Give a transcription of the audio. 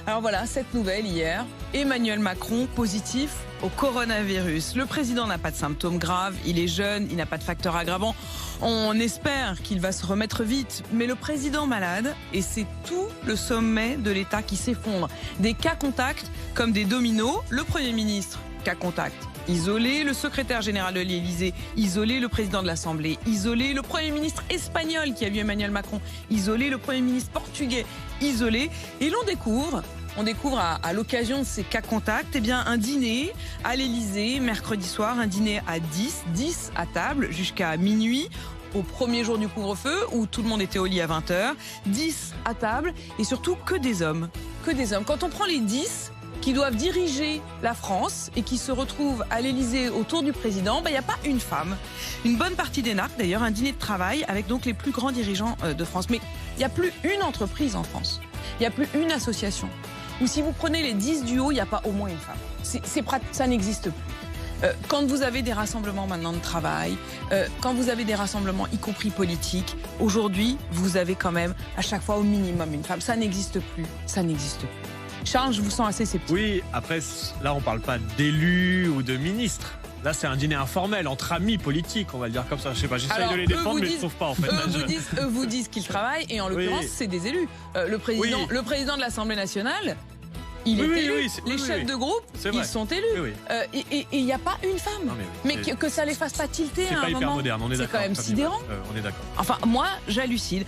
Alors voilà, cette nouvelle hier, Emmanuel Macron positif au coronavirus. Le président n'a pas de symptômes graves, il est jeune, il n'a pas de facteur aggravant. On espère qu'il va se remettre vite, mais le président malade, et c'est tout le sommet de l'État qui s'effondre. Des cas contacts comme des dominos, le Premier ministre, cas contact isolé, le secrétaire général de l'Élysée isolé, le président de l'Assemblée isolé, le Premier ministre espagnol qui a vu Emmanuel Macron isolé, le Premier ministre portugais isolé, et l'on découvre à l'occasion de ces cas contacts, un dîner à l'Élysée mercredi soir, un dîner à 10 à table jusqu'à minuit, au premier jour du couvre-feu où tout le monde était au lit à 20h, 10 à table et surtout que des hommes. Quand on prend les 10 qui doivent diriger la France et qui se retrouvent à l'Élysée autour du président, il n'y a pas une femme. Une bonne partie des narcs, d'ailleurs, un dîner de travail avec donc les plus grands dirigeants de France. Mais il n'y a plus une entreprise en France. Il n'y a plus une association. Ou si vous prenez les 10 du haut, il n'y a pas au moins une femme. Ça n'existe plus. Quand vous avez des rassemblements maintenant de travail, quand vous avez des rassemblements y compris politiques, aujourd'hui, vous avez quand même à chaque fois au minimum une femme. Ça n'existe plus. Ça n'existe plus. Charles, je vous sens assez sceptique. Oui, après, là, on ne parle pas d'élus ou de ministres. Là, c'est un dîner informel, entre amis politiques, on va le dire comme ça. Je sais pas, j'essaie de les défendre, mais je ne trouve pas, en fait. Eux vous disent qu'ils travaillent, et en l'occurrence, c'est des élus. Le président de l'Assemblée nationale, il est élu. Les chefs de groupe, ils sont élus. Et il n'y a pas une femme. Non, mais que ça ne les fasse pas tilter à un moment. C'est pas hyper moderne, on est d'accord. C'est quand même sidérant. On est d'accord. Enfin, moi, j'hallucine.